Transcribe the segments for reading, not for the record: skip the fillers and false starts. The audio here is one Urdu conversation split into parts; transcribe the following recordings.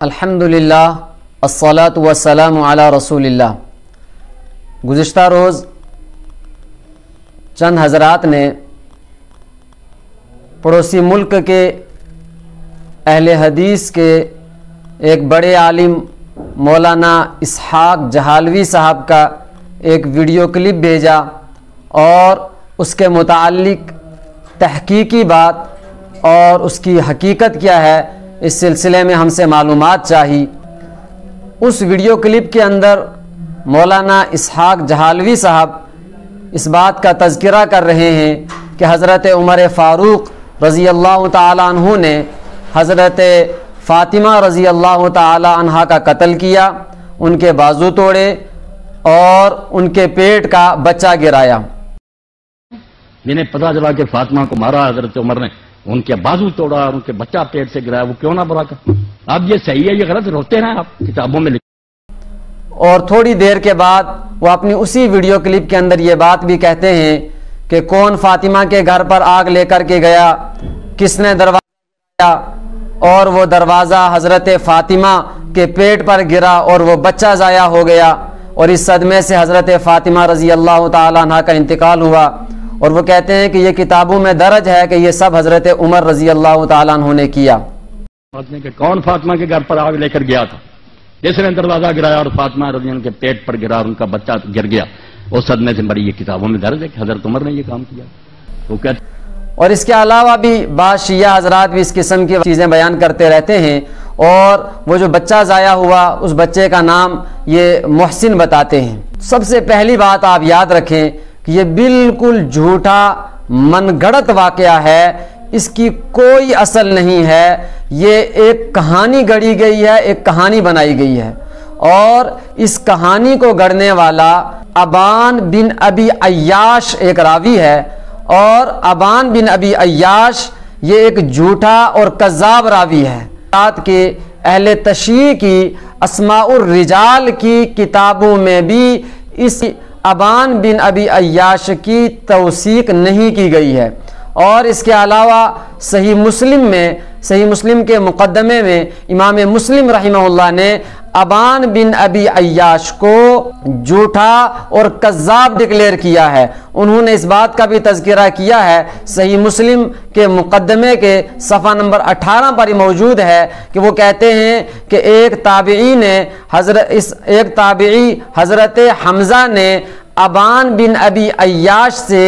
الحمدللہ الصلاۃ والسلام علی رسول اللہ۔ گزشتہ روز چند حضرات نے پڑوسی ملک کے اہل حدیث کے ایک بڑے عالم مولانا اسحاق جہالوی صاحب کا ایک ویڈیو کلپ بھیجا اور اس کے متعلق تحقیقی بات اور اس کی حقیقت کیا ہے اس سلسلے میں ہم سے معلومات چاہی۔ اس ویڈیو کلپ کے اندر مولانا اسحاق جہالوی صاحب اس بات کا تذکرہ کر رہے ہیں کہ حضرت عمر فاروق رضی اللہ تعالی عنہ نے حضرت فاطمہ رضی اللہ تعالی عنہ کا قتل کیا، ان کے بازو توڑے اور ان کے پیٹ کا بچہ گرایا۔ جنہیں پتہ چلا کہ فاطمہ کو مارا حضرت عمر نے، ان کے بازو توڑا اور ان کے بچہ پیٹ سے گرایا، وہ کیوں نہ برا کر؟ اب یہ صحیح ہے یہ غلط؟ روتے ہیں آپ کتابوں میں اور تھوڑی دیر کے بعد وہ اپنی اسی ویڈیو کلپ کے اندر یہ بات بھی کہتے ہیں کہ کون فاطمہ کے گھر پر آگ لے کر کے گیا، کس نے دروازہ گیا، اور وہ دروازہ حضرت فاطمہ کے پیٹ پر گرا اور وہ بچہ ضائع ہو گیا، اور اس صدمے سے حضرت فاطمہ رضی اللہ تعالیٰ عنہ کا انتقال ہوا۔ اور وہ کہتے ہیں کہ یہ کتابوں میں درج ہے کہ یہ سب حضرت عمر رضی اللہ تعالیٰ عنہ نے کیا۔ کہ کون فاطمہ کے گھر پر آگ لے کر گیا تھا، جس نے دروازہ گرایا اور فاطمہ رضی اللہ کے پیٹ پر گرا اور ان کا بچہ گر گیا، اس صدمے سے بڑی یہ کتابوں میں درج ہے کہ حضرت عمر نے یہ کام کیا۔ وہ کہتے اور اس کے علاوہ بھی بعض شیعہ حضرات بھی اس قسم کی چیزیں بیان کرتے رہتے ہیں، اور وہ جو بچہ ضائع ہوا اس بچے کا نام یہ محسن بتاتے ہیں۔ سب سے پہلی بات آپ یاد رکھیں کہ یہ بالکل جھوٹا من گھڑت واقعہ ہے، اس کی کوئی اصل نہیں ہے، یہ ایک کہانی گڑھی گئی ہے، ایک کہانی بنائی گئی ہے، اور اس کہانی کو گڑھنے والا ابان بن ابی عیاش ایک راوی ہے، اور ابان بن ابی عیاش یہ ایک جھوٹا اور کذاب راوی ہے۔ کہ اہل تشیع کی اسماء الرجال کی کتابوں میں بھی اس ابان بن ابی عیاش کی توثیق نہیں کی گئی ہے، اور اس کے علاوہ صحیح مسلم کے مقدمے میں امام مسلم رحمہ اللہ نے ابان بن ابی عیاش کو جھوٹا اور کذاب ڈکلیئر کیا ہے۔ انہوں نے اس بات کا بھی تذکرہ کیا ہے، صحیح مسلم کے مقدمے کے صفحہ نمبر 18 پر موجود ہے کہ وہ کہتے ہیں کہ ایک تابعی حضرت حمزہ نے ابان بن ابی عیاش سے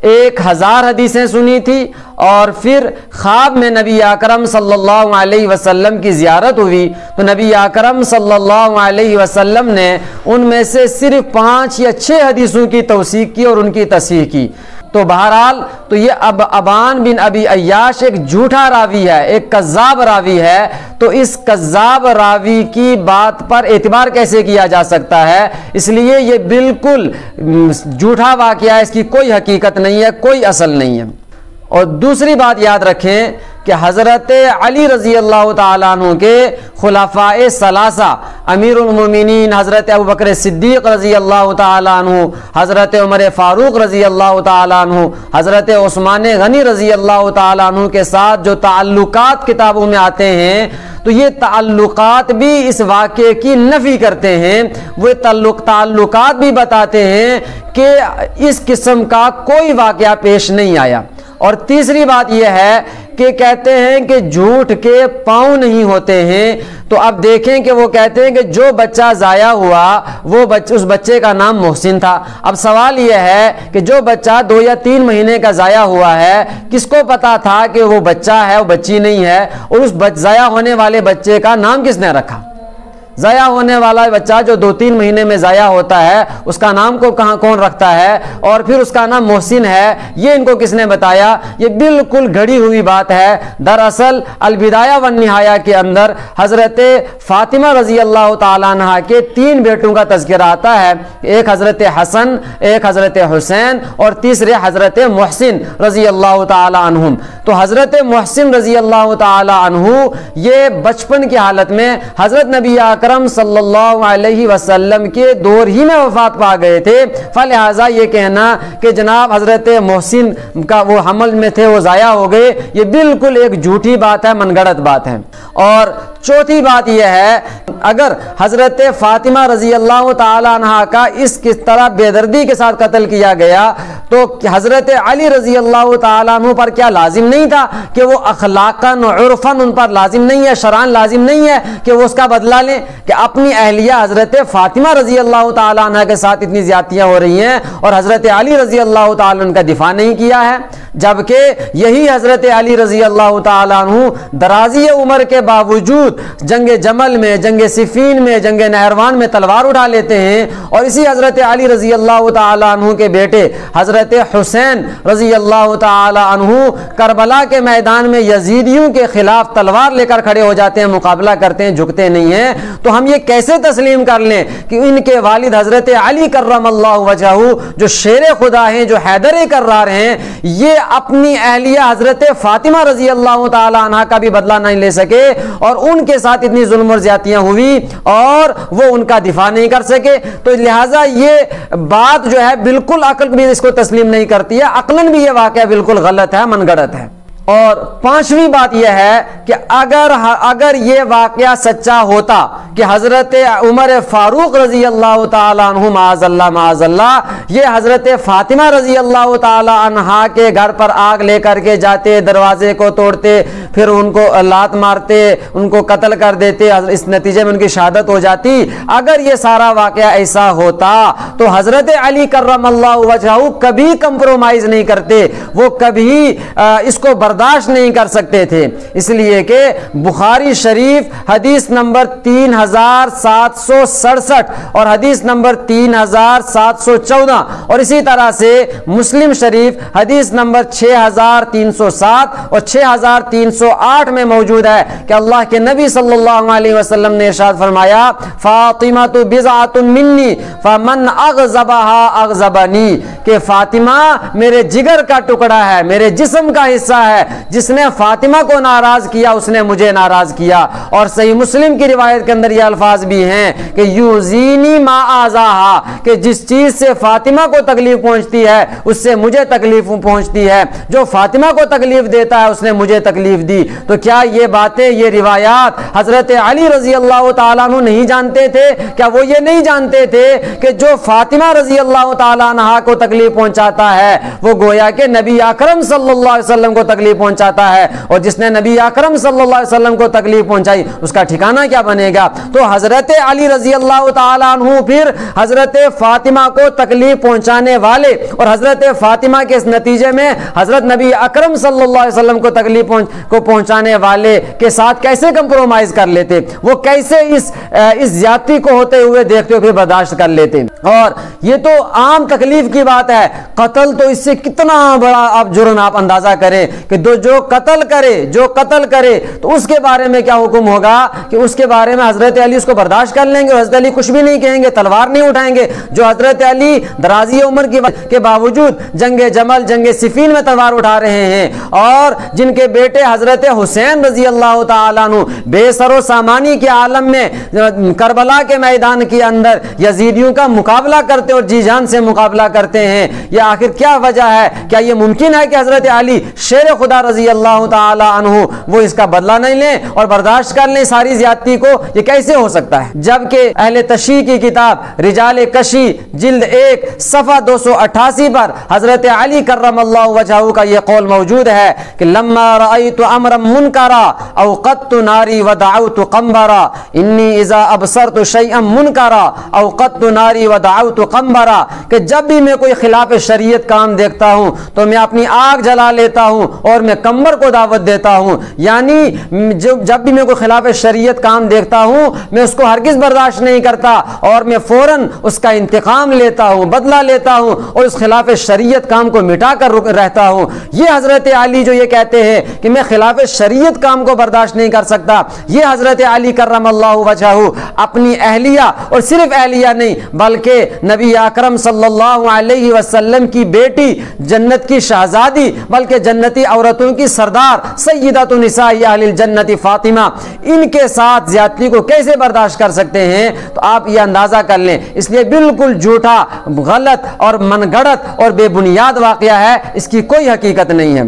1000 حدیثیں سنی تھی، اور پھر خواب میں نبی اکرم صلی اللہ علیہ وسلم کی زیارت ہوئی تو نبی اکرم صلی اللہ علیہ وسلم نے ان میں سے صرف 5 یا 6 حدیثوں کی توثیق کی اور ان کی تصحیح کی۔ تو بہرحال تو یہ ابان بن ابی عیاش ایک جھوٹا راوی ہے، ایک کذاب راوی ہے، تو اس کذاب راوی کی بات پر اعتبار کیسے کیا جا سکتا ہے؟ اس لیے یہ بالکل جھوٹا واقعہ ہے، اس کی کوئی حقیقت نہیں ہے، کوئی اصل نہیں ہے۔ اور دوسری بات یاد رکھیں کہ حضرت علی رضی اللہ تعالیٰ عنہ کے خلفاء ثلاثہ امیر المومنین حضرت ابوبکر صدیق رضی اللہ تعالیٰ عنہ، حضرت عمر فاروق رضی اللہ تعالیٰ عنہ، حضرت عثمان غنی رضی اللہ تعالیٰ عنہ کے ساتھ جو تعلقات کتابوں میں آتے ہیں، تو یہ تعلقات بھی اس واقعے کی نفی کرتے ہیں، وہ تعلقات بھی بتاتے ہیں کہ اس قسم کا کوئی واقعہ پیش نہیں آیا۔ اور تیسری بات یہ ہے کہ کہتے ہیں کہ جھوٹ کے پاؤں نہیں ہوتے ہیں، تو اب دیکھیں کہ وہ کہتے ہیں کہ جو بچہ ضائع ہوا وہ اس بچے کا نام محسن تھا۔ اب سوال یہ ہے کہ جو بچہ 2 یا 3 مہینے کا ضائع ہوا ہے، کس کو پتا تھا کہ وہ بچہ ہے، وہ بچی نہیں ہے، اور اس ضائع ہونے والے بچے کا نام کس نے رکھا؟ ضائع ہونے والا بچہ جو 2-3 مہینے میں ضائع ہوتا ہے اس کا نام کو کون رکھتا ہے، اور پھر اس کا نام محسن ہے، یہ ان کو کس نے بتایا؟ یہ بالکل گھڑی ہوئی بات ہے۔ دراصل البدایہ والنہایہ کے اندر حضرت فاطمہ رضی اللہ تعالیٰ عنہ کے 3 بیٹوں کا تذکرہ آتا ہے، ایک حضرت حسن، ایک حضرت حسین، اور تیسرے حضرت محسن رضی اللہ تعالیٰ عنہم۔ تو حضرت محسن رضی اللہ تعالیٰ عنہ یہ بچپن کی حالت میں حضرت نبی اکرم صلی اللہ علیہ وسلم کے دور ہی میں وفات پا گئے تھے، فلہذا یہ کہنا کہ جناب حضرت محسن کا وہ حمل میں تھے وہ ضائع ہو گئے، یہ بالکل ایک جھوٹی بات ہے، من گڑت بات ہے۔ اور چوتھی بات یہ ہے، اگر حضرت فاطمہ رضی اللہ تعالی عنہ کا اس طرح بے دردی کے ساتھ قتل کیا گیا تو حضرت علی رضی اللہ تعالیٰ عنہ پر کیا لازم نہیں تھا کہ وہ اخلاقاً عرفاً ان پر لازم نہیں ہے، شرعاً لازم نہیں ہے کہ وہ اس کا بدلہ لیں، کہ اپنی اہلیہ حضرت فاطمہ رضی اللہ تعالیٰ عنہ کے ساتھ اتنی زیادتیاں ہو رہی ہیں اور حضرت علی رضی اللہ تعالیٰ عنہ کا دفاع نہیں کیا ہے، جبکہ یہی حضرت علی رضی اللہ تعالیٰ عنہ درازی عمر کے باوجود جنگ جمل میں، جنگ صفین میں، جنگ نہروان میں تلوار اٹھا لیتے ہیں، اور اسی حضرت علی رضی اللہ تعالیٰ عنہ کے بیٹے حضرت حسین رضی اللہ تعالیٰ عنہ کربلا کے میدان میں یزیدیوں کے خلاف تلوار لے کر کھڑے ہو جاتے ہیں، مقابلہ کرتے ہیں، جھکتے نہیں ہیں، تو ہم یہ کیسے تسلیم کر لیں کہ ان کے والد حضرت علی کرم اللہ وجہہ جو شیر خدا ہیں، جو حیدر کرار ہیں، یہ اپنی اہلیہ حضرت فاطمہ رضی اللہ تعالی عنہ کا بھی بدلہ نہیں لے سکے اور ان کے ساتھ اتنی ظلم اور زیادتیاں ہوئی اور وہ ان کا دفاع نہیں کر سکے، تو لہٰذا یہ بات جو ہے بالکل عقل بھی اس کو تسلیم نہیں کرتی ہے، عقلاً بھی یہ واقعہ بالکل غلط ہے، من گڑت ہے۔ اور پانچویں بات یہ ہے کہ اگر یہ واقعہ سچا ہوتا کہ حضرت عمر فاروق رضی اللہ تعالیٰ عنہ معاذ اللہ یہ حضرت فاطمہ رضی اللہ تعالیٰ عنہ کے گھر پر آگ لے کر کے جاتے، دروازے کو توڑتے، پھر ان کو لات مارتے، ان کو قتل کر دیتے، اس نتیجے میں ان کی شہادت ہو جاتی، اگر یہ سارا واقعہ ایسا ہوتا تو حضرت علی کرم اللہ وجہہ کبھی کمپرومائز نہیں کرتے، وہ کبھی اس کو برداشت نہیں کر سکتے تھے، اس لیے کہ بخاری شریف حدیث نمبر 3767 اور حدیث نمبر 3714 اور اسی طرح سے مسلم شریف حدیث نمبر 6307 اور 6308 میں موجود ہے کہ اللہ کے نبی صلی اللہ علیہ وسلم نے ارشاد فرمایا فاطمہ بضعۃ منی فمن اغضبها اغضبنی، کہ فاطمہ میرے جگر کا ٹکڑا ہے، میرے جسم کا حصہ ہے، جس نے فاطمہ کو ناراض کیا اس نے مجھے ناراض کیا۔ اور صحیح مسلم کی روایت کے اندر یہ الفاظ بھی ہیں کہ یوزینی ما آزاہا، کہ جس چیز سے فاطمہ کو تکلیف پہنچتی ہے اس سے مجھے تکلیف پہنچتی ہے، جو فاطمہ کو تکلیف دیتا ہے اس نے مجھے تکلیف دی۔ تو کیا یہ باتیں، یہ روایات حضرت علی رضی اللہ تعالیٰ عنہ نہیں جانتے تھے؟ کیا وہ یہ نہیں جانتے تھے کہ جو فاطمہ رضی اللہ تعالیٰ عنہ کو تکلیف پہنچاتا ہے وہ گویا کہ نبی اکرم صلی اللہ علیہ وسلم کو تکلیف پہنچاتا ہے، اور جس نے نبی اکرم صلی اللہ علیہ وسلم کو تکلیف پہنچائی اس کا ٹھکانہ کیا بنے گا؟ تو حضرت علی رضی اللہ تعالیٰ عنہ پھر حضرت فاطمہ کو تکلیف پہنچانے والے اور حضرت فاطمہ کے اس نتیجے میں حضرت نبی اکرم صلی اللہ علیہ وسلم کو تکلیف کو پہنچانے والے کے ساتھ کیسے کمپرومائز کر لیتے؟ وہ کیسے اس زیادتی کو ہوتے ہوئے دیکھتے ہوئے برداشت کر لیتے؟ اور یہ تو عام تکلیف کی بات ہے، قتل تو اس سے کتنا بڑا آپ جرم آپ اندازہ کریں کہ جو قتل کرے تو اس کے بارے میں کیا حکم ہوگا کہ اس کے بارے میں حضرت علی اس کو برداشت کر لیں گے، حضرت علی کچھ بھی نہیں کہیں گے، تلوار نہیں اٹھائیں گے۔ جو حضرت علی درازی عمر کے باوجود جنگ جمل، جنگ صفین میں تلوار اٹھا رہے ہیں، اور جن کے بیٹے حضرت حسین رضی اللہ تعالیٰ عنہ بے سر و سامانی کے عالم میں کربلا کے میدان کے اندر یزیدیوں کا مقابلہ کرتے اور جی جان سے مقابلہ کرتے ہیں، یہ آخر کیا وجہ ہے؟ کیا یہ ممکن ہے کہ حضرت علی شیر خدا رضی اللہ تعالی عنہ وہ اس کا بدلہ نہیں لیں اور برداشت کر لیں ساری زیادتی کو؟ یہ کیسے ہو سکتا ہے؟ جبکہ اہل تشیع کی کتاب رجال کشی جلد 1 صفحہ 288 پر حضرت علی کرم اللہ وجہہ کا یہ قول موجود ہے کہ لما رأیت امرا منکرا اوقدت ناری ودعوت قنبرا انی اذا ابصرت شیئا منکرا اوقدت ناری ودعوت قنبرا، کہ جب بھی میں کوئی خلاف شریعت کام دیکھتا ہوں تو میں اپنی آگ جلا لیتا ہوں اور میں کمبر کو دعوت دیتا ہوں، یعنی جب بھی میں کوئی خلاف شریعت کام دیکھتا ہوں میں اس کو ہرگز برداشت نہیں کرتا اور میں فوراً اس کا انتقام لیتا ہوں، بدلہ لیتا ہوں اور اس خلاف شریعت کام کو مٹا کر رہتا ہوں۔ یہ حضرت علی جو یہ کہتے ہیں کہ میں خلاف شریعت کام کو برداشت نہیں کر سکتا، یہ حضرت علی کرم اللہ وجہہ اپنی اہلیہ اور صرف اہلیہ نہیں بلکہ نبی اکرم صلی اللہ علیہ وسلم کی بیٹی، جنت کی شہزادی، بلکہ جنتی عورت عورتوں کی سردار سیدۃ نساء اہل الجنت فاطمہ، ان کے ساتھ زیادتی کو کیسے برداشت کر سکتے ہیں؟ تو آپ یہ اندازہ کر لیں۔ اس لیے بالکل جھوٹا، غلط اور من گھڑت اور بے بنیاد واقعہ ہے، اس کی کوئی حقیقت نہیں ہے۔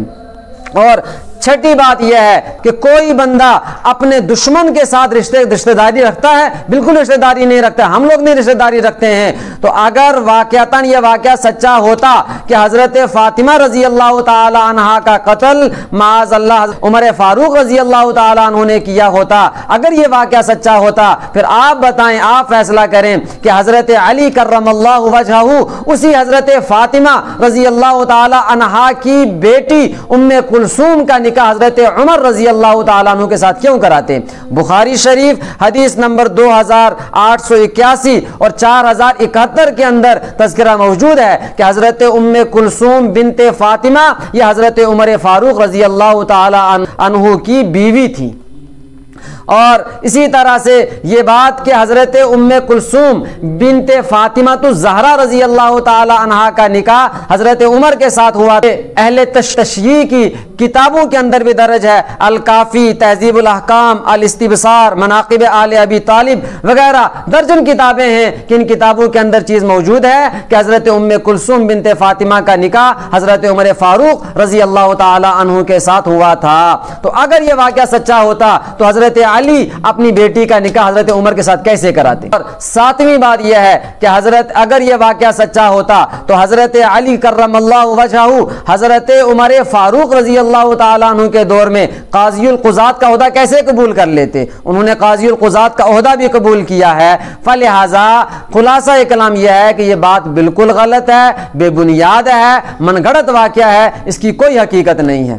اور چھٹی بات یہ ہے کہ کوئی بندہ اپنے دشمن کے ساتھ رشتہ داری رکھتا ہے؟ بالکل رشتہ داری نہیں رکھتا، ہم لوگ نہیں رشتہ داری رکھتے ہیں۔ تو اگر واقعتاً یہ واقعہ سچا ہوتا کہ حضرت فاطمہ رضی اللہ تعالی عنہا کا قتل معاذ اللہ عمر فاروق رضی اللہ تعالی عنہ نے کیا ہوتا، اگر یہ واقعہ سچا ہوتا، پھر آپ بتائیں، آپ فیصلہ کریں کہ حضرت علی کرم اللہ وجہہ اسی حضرت فاطمہ رضی اللہ تعالی عنہا کی بیٹی ام کلثوم کا نکاح حضرت عمر رضی اللہ تعالیٰ عنہ کے ساتھ کیوں کراتے؟ بخاری شریف حدیث نمبر 2881 اور 4071 کے اندر تذکرہ موجود ہے کہ حضرت ام کلثوم بنت فاطمہ یہ حضرت عمر فاروق رضی اللہ تعالیٰ عنہ کی بیوی تھی۔ اور اسی طرح سے یہ بات کہ حضرت ام کلثوم بنت فاطمہ الزہرا رضی اللہ تعالی عنہا کا نکاح حضرت عمر کے ساتھ ہوا تھا، اہل تشییع کی کتابوں کے اندر بھی درج ہے، الکافی، تہذیب الاحکام، الاستبصار، مناقب آل ابی طالب وغیرہ درجن کتابیں ہیں کہ ان کتابوں کے اندر چیز موجود ہے کہ حضرت ام کلثوم بنت فاطمہ کا نکاح حضرت عمر فاروق رضی اللہ تعالی عنہ کے ساتھ ہوا تھا۔ تو اگر یہ واقعہ سچا ہوتا تو حضرت علی اپنی بیٹی کا نکاح حضرت عمر کے ساتھ کیسے کراتے؟ اور ساتویں بات یہ ہے کہ اگر یہ واقعہ سچا ہوتا تو حضرت علی کرم اللہ وجہہ حضرت عمر فاروق رضی اللہ تعالیٰ عنہ کے دور میں قاضی القضات کا عہدہ کیسے قبول کر لیتے؟ انہوں نے قاضی القضات کا عہدہ بھی قبول کیا ہے۔ فلہذا خلاصہ کلام یہ ہے کہ یہ بات بالکل غلط ہے، بے بنیاد ہے، من گھڑت واقعہ ہے، اس کی کوئی حقیقت نہیں ہے۔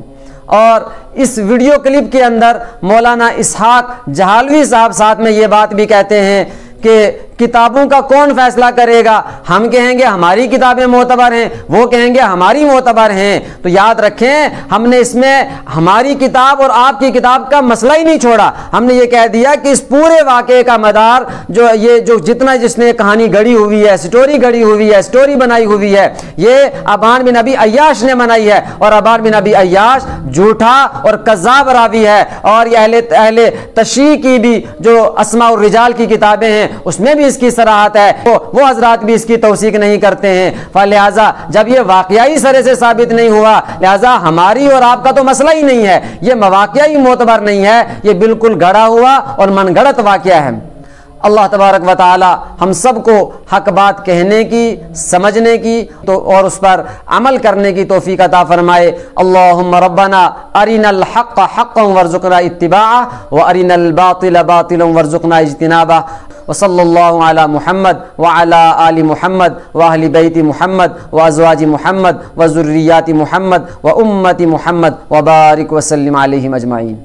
اور اس ویڈیو کلپ کے اندر مولانا اسحاق جہالوی صاحب ساتھ میں یہ بات بھی کہتے ہیں کہ کتابوں کا کون فیصلہ کرے گا؟ ہم کہیں گے ہماری کتابیں معتبر ہیں، وہ کہیں گے ہماری معتبر ہیں۔ تو یاد رکھیں، ہم نے اس میں ہماری کتاب اور آپ کی کتاب کا مسئلہ ہی نہیں چھوڑا، ہم نے یہ کہہ دیا کہ اس پورے واقعے کا مدار جو جتنا جس نے کہانی گڑی ہوئی ہے، سٹوری گڑی ہوئی ہے، سٹوری بنائی ہوئی ہے، یہ ابان بن ابی عیاش نے بنائی ہے، اور ابان بن ابی عیاش جھوٹا اور کذاب راوی ہے۔ اور یہ اہل تشییع کی بھی جو اسماء الرجال کی کتابیں ہیں اس میں بھی اس کی صراحت ہے، وہ حضرات بھی اس کی توثیق نہیں کرتے ہیں۔ فلہذا جب یہ واقعی سرے سے ثابت نہیں ہوا، لہذا ہماری اور آپ کا تو مسئلہ ہی نہیں ہے، یہ مواقعی معتبر نہیں ہے، یہ بالکل گڑا ہوا اور من گھڑت واقعہ ہے۔ اللہ تبارک و تعالی ہم سب کو حق بات کہنے کی، سمجھنے کی اور اس پر عمل کرنے کی توفیق عطا فرمائے۔ اللہم ربنا ارنا الحق حقا وارزقنا اتباعہ وارنا الباطل باطلا وارزقنا اجتنابہ، وصلی اللہ علی محمد وعلی آل محمد واہل بیت محمد وازواج محمد وذریات محمد وامت محمد وبارک وسلم علیہم اجمعین۔